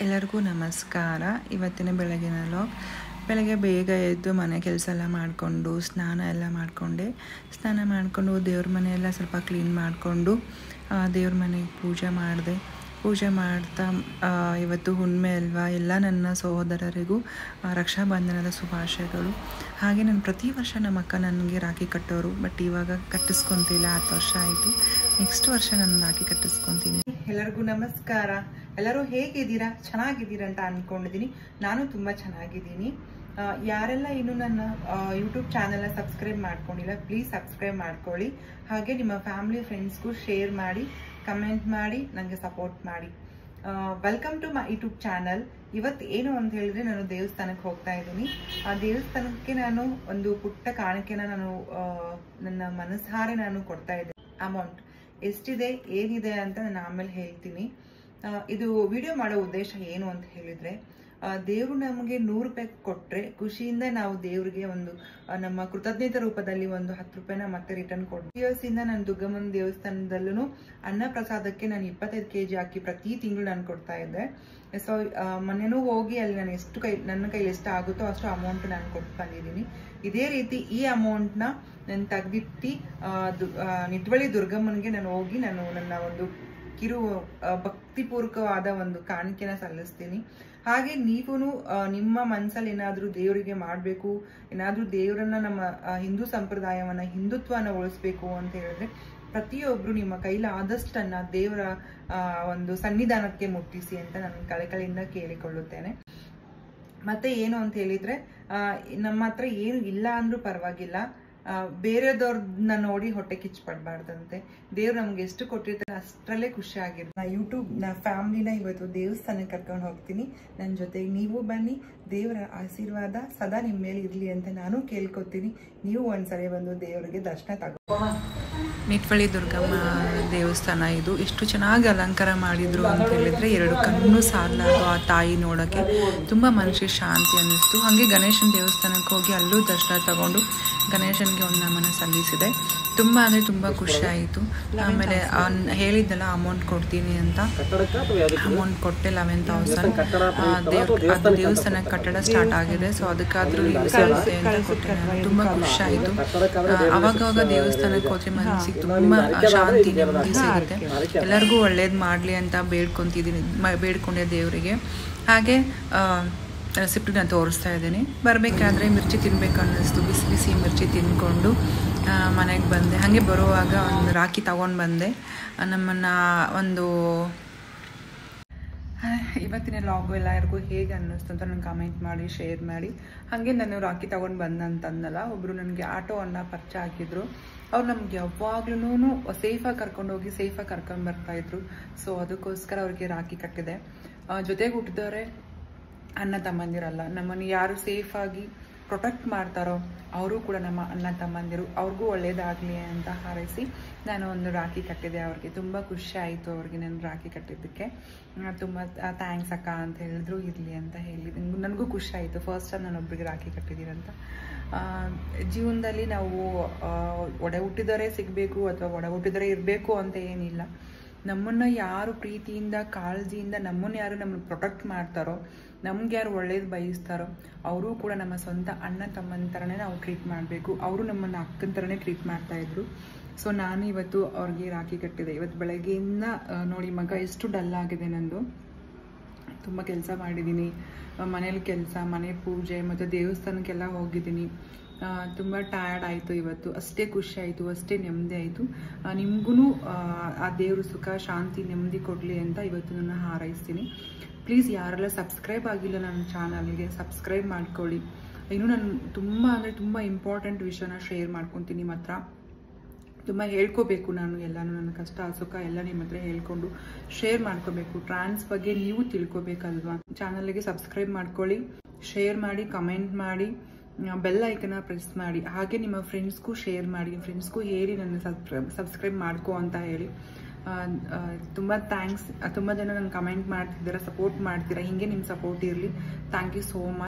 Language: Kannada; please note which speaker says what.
Speaker 1: ಎಲ್ಲರಿಗೂ ನಮಸ್ಕಾರ. ಇವತ್ತಿನ ಬೆಳಗಿನ ಲಾಗ್. ಬೆಳಗ್ಗೆ ಬೇಗ ಎದ್ದು ಮನೆ ಕೆಲಸ ಎಲ್ಲ ಮಾಡಿಕೊಂಡು ಸ್ನಾನ ಎಲ್ಲ ಮಾಡಿಕೊಂಡು ದೇವ್ರ ಮನೆಯೆಲ್ಲ ಸ್ವಲ್ಪ ಕ್ಲೀನ್ ಮಾಡಿಕೊಂಡು ದೇವ್ರ ಮನೆಗೆ ಪೂಜೆ ಮಾಡ್ತಾ ಇವತ್ತು ಹುಣ್ಣಿಮೆ ಅಲ್ವಾ, ಎಲ್ಲ ನನ್ನ ಸಹೋದರರಿಗೂ ರಕ್ಷಾಬಂಧನದ ಶುಭಾಶಯಗಳು. ಹಾಗೆ ನಾನು ಪ್ರತಿ ವರ್ಷ ನಮ್ಮ ಅಕ್ಕ ನನಗೆ ರಾಖಿ ಕಟ್ಟೋರು, ಬಟ್ ಇವಾಗ ಕಟ್ಟಿಸ್ಕೊತಿಲ್ಲ. 10 ವರ್ಷ ಆಯಿತು. ನೆಕ್ಸ್ಟ್ ವರ್ಷ ನಾನು ರಾಖಿ ಕಟ್ಟಿಸ್ಕೊತೀನಿ. ಎಲ್ಲರಿಗೂ ನಮಸ್ಕಾರ. ಎಲ್ಲರೂ ಹೇಗಿದ್ದೀರಾ? ಚೆನ್ನಾಗಿದ್ದೀರಾ ಅಂತ ಅಂದ್ಕೊಂಡಿದ್ದೀನಿ. ನಾನು ತುಂಬ ಚೆನ್ನಾಗಿದ್ದೀನಿ. ಯಾರೆಲ್ಲ ಇನ್ನೂ ನನ್ನ ಯೂಟ್ಯೂಬ್ ಚಾನಲ್ನ ಸಬ್ಸ್ಕ್ರೈಬ್ ಮಾಡ್ಕೊಂಡಿಲ್ಲ, ಪ್ಲೀಸ್ ಸಬ್ಸ್ಕ್ರೈಬ್ ಮಾಡ್ಕೊಳ್ಳಿ. ಹಾಗೆ ನಿಮ್ಮ ಫ್ಯಾಮಿಲಿ ಫ್ರೆಂಡ್ಸ್ಗೂ ಶೇರ್ ಮಾಡಿ, ಕಮೆಂಟ್ ಮಾಡಿ, ನನಗೆ ಸಪೋರ್ಟ್ ಮಾಡಿ. Welcome to my YouTube channel. ಇವತ್ತು ಏನು ಅಂತ ಹೇಳಿದ್ರೆ, ನಾನು ದೇವಸ್ಥಾನಕ್ಕೆ ಹೋಗ್ತಾ ಇದ್ದೀನಿ. ಆ ದೇವಸ್ಥಾನಕ್ಕೆ ನಾನು ಒಂದು ಪುಟ್ಟ ಕಾಣಿಕೆನ ನನ್ನ ಮನಸ್ಸಾರೆ ನಾನು ಕೊಡ್ತಾ ಇದ್ದೀನಿ. ಅಮೌಂಟ್ ಎಷ್ಟಿದೆ ಏನಿದೆ ಅಂತ ನಾನು ಆಮೇಲೆ ಹೇಳ್ತೀನಿ. ಇದು ವಿಡಿಯೋ ಮಾಡೋ ಉದ್ದೇಶ ಏನು ಅಂತ ಹೇಳಿದ್ರೆ, ದೇವರು ನಮಗೆ 100 ರೂಪಾಯಿ ಕೊಟ್ರೆ ಖುಷಿಯಿಂದ ನಾವು ದೇವ್ರಿಗೆ ಒಂದು ನಮ್ಮ ಕೃತಜ್ಞತೆ ರೂಪದಲ್ಲಿ ಒಂದು 10 ರೂಪಾಯಿನ ಮತ್ತೆ ರಿಟರ್ನ್ ಕೊಡ್ತೀವಿ. ದಿವಸದಿಂದ ನಾನು ದುರ್ಗಮ್ಮನ ದೇವಸ್ಥಾನದಲ್ಲೂ ಅನ್ನ ಪ್ರಸಾದಕ್ಕೆ ನಾನು 25 kg ಅಕ್ಕಿ ಪ್ರತಿ ತಿಂಗಳು ನಾನು ಕೊಡ್ತಾ ಇದ್ದೆ. ಸೊ ಮೊನ್ನೆನೂ ಹೋಗಿ ಅಲ್ಲಿ ನಾನು ನನ್ನ ಕೈಲಿ ಎಷ್ಟು ಆಗುತ್ತೋ ಅಷ್ಟು ಅಮೌಂಟ್ ನಾನು ಕೊಟ್ಟು ಬಂದಿದ್ದೀನಿ. ಇದೇ ರೀತಿ ಈ ಅಮೌಂಟ್ನ ನಾನು ತೆಗೆದಿಟ್ಟು ನಿಟ್ವಳ್ಳಿ ದುರ್ಗಮ್ಮನಿಗೆ ನಾನು ಹೋಗಿ ನನ್ನ ಒಂದು ಕಿರು ಭಕ್ತಿಪೂರ್ವಕವಾದ ಒಂದು ಕಾಣಿಕೆನ ಸಲ್ಲಿಸ್ತೀನಿ. ಹಾಗೆ ನೀವು ನಿಮ್ಮ ಮನಸ್ಸಲ್ಲಿ ಏನಾದರೂ ದೇವರಿಗೆ ಮಾಡಬೇಕು, ಏನಾದರೂ ದೇವರನ್ನ ನಮ್ಮ ಹಿಂದೂ ಸಂಪ್ರದಾಯವನ್ನ ಹಿಂದುತ್ವನ ಉಳಿಸ್ಬೇಕು ಅಂತ ಹೇಳಿದ್ರೆ, ಪ್ರತಿಯೊಬ್ರು ನಿಮ್ಮ ಕೈಲಿ ಆದಷ್ಟನ್ನ ದೇವರ ಒಂದು ಸನ್ನಿಧಾನಕ್ಕೆ ಮುಟ್ಟಿಸಿ ಅಂತ ನಾನು ಕಳೆಕಳೆಯಿಂದ ಕೇಳಿಕೊಳ್ಳುತ್ತೇನೆ. ಮತ್ತೆ ಏನು ಅಂತ ಹೇಳಿದ್ರೆ, ನಮ್ಮ ಹತ್ರ ಏನು ಇಲ್ಲ ಅಂದ್ರೂ ಪರವಾಗಿಲ್ಲ, ಬೇರೆದವ್ರನ್ನ ನೋಡಿ ಹೊಟ್ಟೆ ಕಿಚ್ಚಪಡಬಾರ್ದಂತೆ. ದೇವ್ರು ನಮ್ಗೆ ಎಷ್ಟು ಕೊಟ್ಟಿರ್ತಾರೆ ಅಷ್ಟರಲ್ಲೇ ಖುಷಿ ಆಗಿರುತ್ತೆ. ಯೂಟ್ಯೂಬ್ ಫ್ಯಾಮಿಲಿನ ಇವತ್ತು ದೇವಸ್ಥಾನಕ್ಕೆ ಕರ್ಕೊಂಡು ಹೋಗ್ತೀನಿ. ನನ್ನ ಜೊತೆಗೆ ನೀವು ಬನ್ನಿ. ದೇವರ ಆಶೀರ್ವಾದ ಸದಾ ನಿಮ್ಮ ಮೇಲೆ ಇರಲಿ ಅಂತ ನಾನು ಕೇಳ್ಕೊತೀನಿ. ನೀವು ಒಂದ್ಸರಿ ಬಂದು ದೇವರಿಗೆ ದರ್ಶನ ತಗೋ. ನಿಟ್ವಳ್ಳಿ ದುರ್ಗಮ್ಮ ದೇವಸ್ಥಾನ ಇದು. ಎಷ್ಟು ಚೆನ್ನಾಗಿ ಅಲಂಕಾರ ಮಾಡಿದ್ರು ಅಂತ ಹೇಳಿದ್ರೆ, 2 ಕಣ್ಣು ಸಾಲದು ಆ ತಾಯಿ ನೋಡೋಕ್ಕೆ ತುಂಬ ಮನಸ್ಸಿಗೆ ಶಾಂತಿ ಅನ್ನಿಸ್ತು. ಹಾಗೆ ಗಣೇಶನ ದೇವಸ್ಥಾನಕ್ಕೆ ಹೋಗಿ ಅಲ್ಲೂ ದರ್ಶನ ತಗೊಂಡು ಗಣೇಶನಿಗೆ ಒಂದು ನಮನ ಸಲ್ಲಿಸಿದೆ. ತುಂಬ ಅಂದರೆ ತುಂಬ ಖುಷಿ ಆಯಿತು. ಆಮೇಲೆ ಹೇಳಿದ್ದೆಲ್ಲ ಅಮೌಂಟ್ ಕೊಡ್ತೀನಿ ಅಂತ ಅಮೌಂಟ್ ಕೊಟ್ಟೆ 11,000. ಅದು ದೇವಸ್ಥಾನಕ್ಕೆ ಕಟ್ಟಡ ಸ್ಟಾರ್ಟ್ ಆಗಿದೆ. ಸೊ ಅದಕ್ಕಾದರೂ ಯೂಸ್ ಆಗುತ್ತೆ ಅಂತ ಕೊಟ್ಟೆ ನಾನು. ತುಂಬ ಖುಷಿ ಆಯಿತು. ಅವಾಗವಾಗ ದೇವಸ್ಥಾನಕ್ಕೆ ಹೋದ್ರೆ ಮನಸ್ಸಿಗೆ ತುಂಬ ಶಾಂತಿ ನೆಮ್ಮದಿ ಸಿಗುತ್ತೆ. ಎಲ್ಲರಿಗೂ ಒಳ್ಳೇದು ಮಾಡಲಿ ಅಂತ ಬೇಡ್ಕೊಂಡೆ ದೇವರಿಗೆ. ಹಾಗೆ ರೆಸಿಪಿ ನಾನು ತೋರಿಸ್ತಾ ಇದ್ದೀನಿ. ಬರಬೇಕಾದ್ರೆ ಮಿರ್ಚಿ ತಿನ್ಬೇಕು ಅನ್ನಿಸ್ತು. ಬಿಸಿ ಮಿರ್ಚಿ ತಿಂದ್ಕೊಂಡು ಮನೆಗೆ ಬಂದೆ. ಹಾಗೆ ಬರುವಾಗ ಒಂದು ರಾಖಿ ತಗೊಂಡು ಬಂದೆ. ನಮ್ಮನ್ನು ಇವತ್ತಿನ ಲಾಗು ಎಲ್ಲರಿಗೂ ಹೇಗೆ ಅನ್ನಿಸ್ತು ಅಂತ ನನಗೆ ಕಮೆಂಟ್ ಮಾಡಿ, ಶೇರ್ ಮಾಡಿ. ಹಾಗೆ ನಾನು ರಾಖಿ ತಗೊಂಡು ಬಂದಂತಂದಲ್ಲ, ಒಬ್ಬರು ನನಗೆ ಆಟೋವನ್ನು ಪರಿಚಯ ಹಾಕಿದ್ರು. ಅವ್ರು ನಮ್ಗೆ ಯಾವಾಗ್ಲೂ ಸೇಫಾಗಿ ಕರ್ಕೊಂಡೋಗಿ ಸೇಫಾಗಿ ಕರ್ಕೊಂಡು ಬರ್ತಾಯಿದ್ರು. ಸೊ ಅದಕ್ಕೋಸ್ಕರ ಅವ್ರಿಗೆ ರಾಖಿ ಕಟ್ಟಿದೆ. ಜೊತೆಗೆ ಹುಟ್ಟಿದವರೇ ಅಣ್ಣ ತಮ್ಮಂದಿರಲ್ಲ. ನಮ್ಮನ್ನು ಯಾರು ಸೇಫಾಗಿ ಪ್ರೊಟೆಕ್ಟ್ ಮಾಡ್ತಾರೋ ಅವರು ಕೂಡ ನಮ್ಮ ಅಣ್ಣ ತಮ್ಮಂದಿರು. ಅವ್ರಿಗೂ ಒಳ್ಳೇದಾಗಲಿ ಅಂತ ಹಾರೈಸಿ ನಾನು ಒಂದು ರಾಖಿ ಕಟ್ಟಿದೆ ಅವ್ರಿಗೆ. ತುಂಬ ಖುಷಿ ಆಯಿತು ಅವ್ರಿಗೆ ನಾನು ರಾಖಿ ಕಟ್ಟಿದ್ದಕ್ಕೆ. ತುಂಬ ಥ್ಯಾಂಕ್ಸ್ ಅಕ್ಕ ಅಂತ ಹೇಳಿದ್ರು. ಇರಲಿ ಅಂತ ಹೇಳಿ ನನಗೂ ಖುಷಿ ಆಯಿತು. ಫಸ್ಟ್ ಟೈಮ್ ನಾನು ಒಬ್ರಿಗೆ ರಾಖಿ ಕಟ್ಟಿದ್ದೀರಂತ. ಜೀವನದಲ್ಲಿ ನಾವು ಒಡೆ ಹುಟ್ಟಿದವರೇ ಸಿಗಬೇಕು ಅಥವಾ ಒಡೆ ಹುಟ್ಟಿದವರೇ ಇರಬೇಕು ಅಂತ ಏನಿಲ್ಲ. ನಮ್ಮನ್ನು ಯಾರು ಪ್ರೀತಿಯಿಂದ ಕಾಳಜಿಯಿಂದ ನಮ್ಮನ್ನು ಪ್ರೊಟೆಕ್ಟ್ ಮಾಡ್ತಾರೋ, ನಮ್ಗೆ ಯಾರು ಒಳ್ಳೇದು ಬಯಸ್ತಾರೋ ಅವರು ಕೂಡ ನಮ್ಮ ಸ್ವಂತ ಅಣ್ಣ ತಮ್ಮನ ಥರನೇ ನಾವು ಟ್ರೀಟ್ ಮಾಡಬೇಕು. ಅವರು ನಮ್ಮನ್ನು ಅಕ್ಕನ ಥರನೇ ಟ್ರೀಟ್ ಮಾಡ್ತಾಯಿದ್ರು. ಸೊ ನಾನು ಇವತ್ತು ಅವ್ರಿಗೆ ರಾಖಿ ಕಟ್ಟಿದೆ. ಇವತ್ತು ಬೆಳಗ್ಗೆಯಿಂದ ನೋಡಿ ಮಗ ಎಷ್ಟು ಡಲ್ ಆಗಿದೆ ನಂದು. ತುಂಬ ಕೆಲಸ ಮಾಡಿದ್ದೀನಿ. ಮನೇಲಿ ಕೆಲಸ, ಮನೆ ಪೂಜೆ ಮತ್ತು ದೇವಸ್ಥಾನಕ್ಕೆಲ್ಲ ಹೋಗಿದ್ದೀನಿ. ತುಂಬ ಟಯರ್ಡ್ ಆಯಿತು ಇವತ್ತು. ಅಷ್ಟೇ ಖುಷಿ ಆಯಿತು, ಅಷ್ಟೇ ನೆಮ್ಮದಿ ಆಯಿತು. ನಿಮಗೂ ಆ ದೇವರು ಸುಖ ಶಾಂತಿ ನೆಮ್ಮದಿ ಕೊಡಲಿ ಅಂತ ಇವತ್ತು ನಾನು ಹಾರೈಸ್ತೀನಿ. ಪ್ಲೀಸ್ ಯಾರೆಲ್ಲ ಸಬ್ಸ್ಕ್ರೈಬ್ ಆಗಿಲ್ಲ ನನ್ನ ಚಾನಲ್ಗೆ ಸಬ್ಸ್ಕ್ರೈಬ್ ಮಾಡ್ಕೊಳ್ಳಿ. ಇನ್ನೂ ನಾನು ತುಂಬ ಅಂದರೆ ತುಂಬ ಇಂಪಾರ್ಟೆಂಟ್ ವಿಷಯನ ಶೇರ್ ಮಾಡ್ಕೊತೀನಿ. ನಿಮ್ಮ ಹತ್ರ ತುಂಬ ಹೇಳ್ಕೋಬೇಕು. ನಾನು ಎಲ್ಲನೂ ನನ್ನ ಕಷ್ಟ ಸುಖ ಎಲ್ಲ ನಿಮ್ಮ ಹತ್ರ ಹೇಳ್ಕೊಂಡು ಶೇರ್ ಮಾಡ್ಕೋಬೇಕು. ಟ್ರಾನ್ಸ್ ಬಗ್ಗೆ ನೀವು ತಿಳ್ಕೊಬೇಕಲ್ವಾ. ಚಾನಲ್ಗೆ ಸಬ್ಸ್ಕ್ರೈಬ್ ಮಾಡ್ಕೊಳ್ಳಿ, ಶೇರ್ ಮಾಡಿ, ಕಮೆಂಟ್ ಮಾಡಿ, ಬೆಲ್ ಐಕನ್ನ ಪ್ರೆಸ್ ಮಾಡಿ. ಹಾಗೆ ನಿಮ್ಮ ಫ್ರೆಂಡ್ಸ್ಗೂ ಶೇರ್ ಮಾಡಿ. ಫ್ರೆಂಡ್ಸ್ಗೂ ಹೇಳಿ ನನ್ನ ಸಬ್ಸ್ಕ್ರೈಬ್ ಮಾಡ್ಕೋ ಅಂತ ಹೇಳಿ. ತುಂಬ ಥ್ಯಾಂಕ್ಸ್. ತುಂಬ ಜನ ನನ್ನ ಕಮೆಂಟ್ ಮಾಡ್ತಿದ್ದೀರಾ, ಸಪೋರ್ಟ್ ಮಾಡ್ತೀರಾ. ಹೀಗೆ ನಿಮ್ಮ ಸಪೋರ್ಟ್ ಇರಲಿ. Thank you so much.